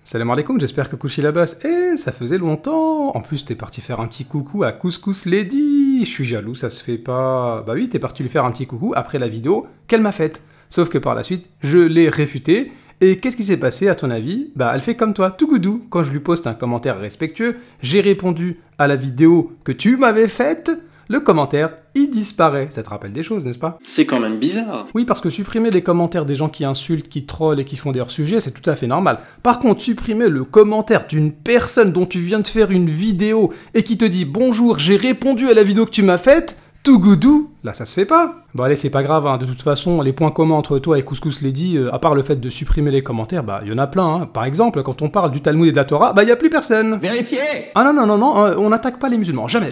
Salam alaikum, j'espère que couchez la basse. Ça faisait longtemps. En plus, t'es parti faire un petit coucou à Couscous Lady. Je suis jaloux, ça se fait pas. Bah oui, t'es parti lui faire un petit coucou après la vidéo qu'elle m'a faite. Sauf que par la suite, je l'ai réfuté. Et qu'est-ce qui s'est passé à ton avis? Bah elle fait comme toi, tout goudou. Quand je lui poste un commentaire respectueux, j'ai répondu à la vidéo que tu m'avais faite. Le commentaire, il disparaît. Ça te rappelle des choses, n'est-ce pas? C'est quand même bizarre. Oui, parce que supprimer les commentaires des gens qui insultent, qui trollent et qui font des hors-sujets, c'est tout à fait normal. Par contre, supprimer le commentaire d'une personne dont tu viens de faire une vidéo et qui te dit « Bonjour, j'ai répondu à la vidéo que tu m'as faite », tout goudou, là ça se fait pas. Bon allez, c'est pas grave, hein. De toute façon, les points communs entre toi et Couscous Lady, à part le fait de supprimer les commentaires, bah il y en a plein. Hein. Par exemple, quand on parle du Talmud et de la Torah, bah il y a plus personne. Vérifiez! Ah non, on n'attaque pas les musulmans, jamais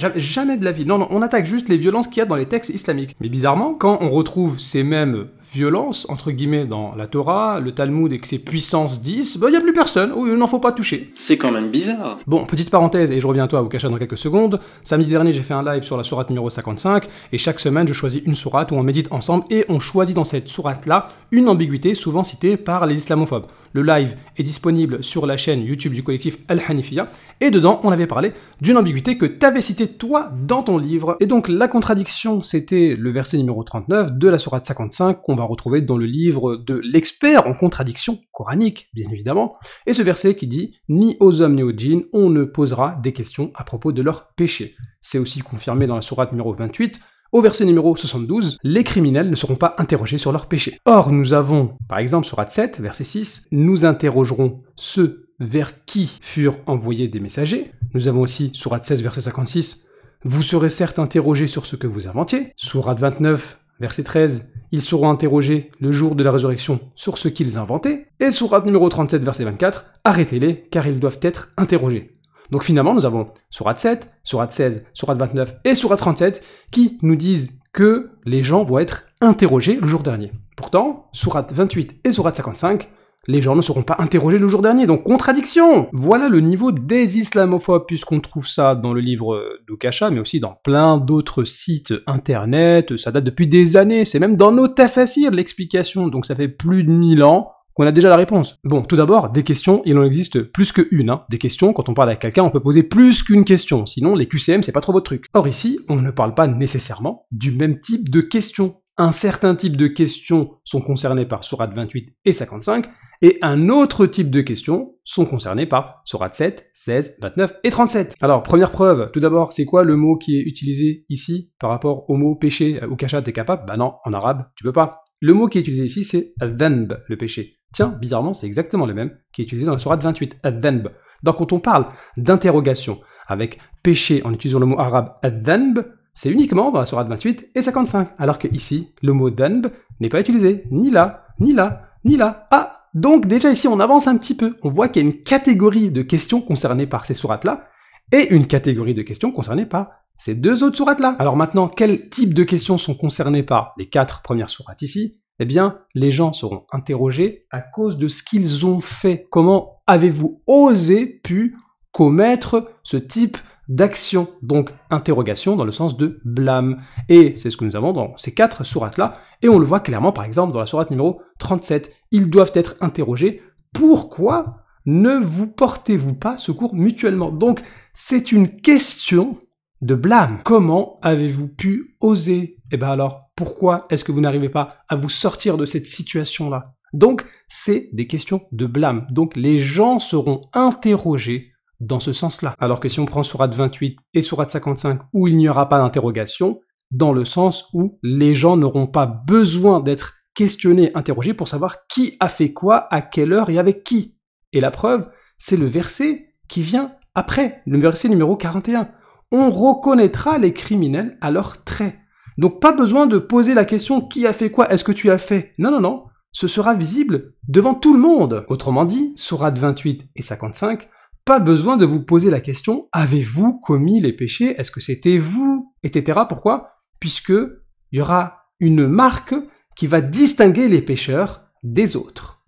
de la vie. Non, on attaque juste les violences qu'il y a dans les textes islamiques. Mais bizarrement, quand on retrouve ces mêmes violences, entre guillemets, dans la Torah, le Talmud et que c'est puissance 10, bah il y a plus personne, il n'en faut pas toucher. C'est quand même bizarre. Bon, petite parenthèse, et je reviens à toi, Oukasha, dans quelques secondes. Samedi dernier, j'ai fait un live sur la sourate numéro 55, et chaque semaine, je choisis une sourate où on médite ensemble, et on choisit dans cette sourate-là une ambiguïté souvent citée par les islamophobes. Le live est disponible sur la chaîne YouTube du collectif Al-Hanifiya, et dedans, on avait parlé d'une ambiguïté que t'avais citée toi dans ton livre. Et donc, la contradiction, c'était le verset numéro 39 de la sourate 55, qu'on va retrouver dans le livre de l'expert en contradiction coranique, bien évidemment, et ce verset qui dit « Ni aux hommes ni aux djinns, on ne posera des questions à propos de leurs péchés ». C'est aussi confirmé dans la sourate numéro 28, au verset numéro 72, les criminels ne seront pas interrogés sur leurs péchés. Or, nous avons, par exemple, sourate 7, verset 6, nous interrogerons ceux vers qui furent envoyés des messagers. Nous avons aussi, sourate 16, verset 56, vous serez certes interrogés sur ce que vous inventiez. Sourate 29, verset 13, ils seront interrogés le jour de la résurrection sur ce qu'ils inventaient. Et sourate numéro 37, verset 24, arrêtez-les car ils doivent être interrogés. Donc finalement, nous avons sourate 7, sourate 16, sourate 29 et sourate 37 qui nous disent que les gens vont être interrogés le jour dernier. Pourtant, sourate 28 et sourate 55, les gens ne seront pas interrogés le jour dernier, donc contradiction! Voilà le niveau des islamophobes, puisqu'on trouve ça dans le livre d'Oukasha, mais aussi dans plein d'autres sites internet, ça date depuis des années, c'est même dans nos tafassirs l'explication, donc ça fait plus de 1000 ans qu'on a déjà la réponse. Bon, tout d'abord, des questions, il en existe plus qu'une. Hein. Des questions, quand on parle avec quelqu'un, on peut poser plus qu'une question, sinon les QCM, c'est pas trop votre truc. Or ici, on ne parle pas nécessairement du même type de questions. Un certain type de questions sont concernées par sourate 28 et 55, et un autre type de questions sont concernées par sourate 7, 16, 29 et 37. Alors, première preuve, tout d'abord, c'est quoi le mot qui est utilisé ici par rapport au mot péché? Oukasha, t'es capable? Bah non, en arabe, tu peux pas. Le mot qui est utilisé ici, c'est ad-dhanb, le péché. Tiens, bizarrement, c'est exactement le même qui est utilisé dans la sourate 28, ad-dhanb. Donc quand on parle d'interrogation avec péché en utilisant le mot arabe ad-dhanb, c'est uniquement dans la sourate 28 et 55, alors que ici, le mot dhanb n'est pas utilisé, ni là, ni là, ni là. Ah, donc déjà ici, on avance un petit peu. On voit qu'il y a une catégorie de questions concernées par ces sourates-là, et une catégorie de questions concernées par ces deux autres sourates-là. Alors maintenant, quel type de questions sont concernées par les 4 premières sourates ici? Eh bien, les gens seront interrogés à cause de ce qu'ils ont fait. Comment avez-vous osé pu commettre ce type d'action? Donc, interrogation dans le sens de blâme. Et c'est ce que nous avons dans ces 4 sourates-là. Et on le voit clairement, par exemple, dans la sourate numéro 37. Ils doivent être interrogés. Pourquoi ne vous portez-vous pas secours mutuellement? Donc, c'est une question de blâme. Comment avez-vous pu oser? Eh bien alors, pourquoi est-ce que vous n'arrivez pas à vous sortir de cette situation-là? Donc, c'est des questions de blâme. Donc, les gens seront interrogés dans ce sens-là. Alors que si on prend sourate 28 et sourate 55, où il n'y aura pas d'interrogation, dans le sens où les gens n'auront pas besoin d'être questionnés, interrogés pour savoir qui a fait quoi, à quelle heure et avec qui. Et la preuve, c'est le verset qui vient après, le verset numéro 41. On reconnaîtra les criminels à leurs traits. Donc pas besoin de poser la question « qui a fait quoi? Est-ce que tu as fait ?» Non, ce sera visible devant tout le monde. Autrement dit, sourate 28 et 55, pas besoin de vous poser la question « avez-vous commis les péchés? Est-ce que c'était vous ?» etc. Pourquoi? Puisque il y aura une marque qui va distinguer les pécheurs des autres.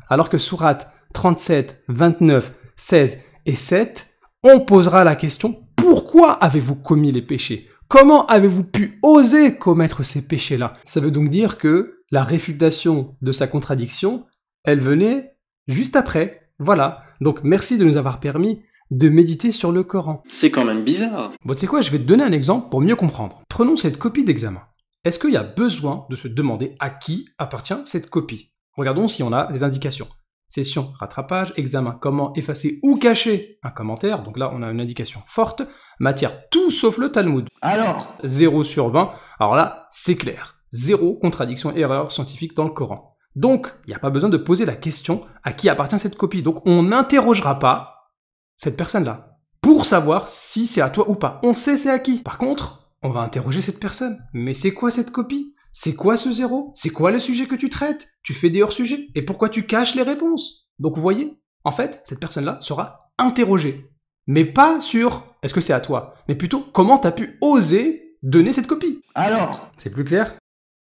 Alors que sourate 37, 29, 16 et 7, on posera la question « pourquoi avez-vous commis les péchés? Comment avez-vous pu oser commettre ces péchés-là » Ça veut donc dire que la réfutation de sa contradiction, elle venait juste après. Voilà. Donc merci de nous avoir permis de méditer sur le Coran. C'est quand même bizarre. Bon, tu sais quoi, je vais te donner un exemple pour mieux comprendre. Prenons cette copie d'examen. Est-ce qu'il y a besoin de se demander à qui appartient cette copie? Regardons si on a des indications. Session, rattrapage, examen, comment effacer ou cacher un commentaire. Donc là, on a une indication forte. Matière, tout sauf le Talmud. Alors, 0 sur 20. Alors là, c'est clair. 0 contradiction, erreur scientifique dans le Coran. Donc, il n'y a pas besoin de poser la question à qui appartient cette copie. Donc, on n'interrogera pas cette personne-là pour savoir si c'est à toi ou pas. On sait c'est à qui. Par contre, on va interroger cette personne. Mais c'est quoi cette copie? C'est quoi ce 0? C'est quoi le sujet que tu traites? Tu fais des hors-sujets. Et pourquoi tu caches les réponses? Donc, vous voyez, en fait, cette personne-là sera interrogée. Mais pas sur est-ce que c'est à toi, mais plutôt comment t'as pu oser donner cette copie. alors, C'est plus clair?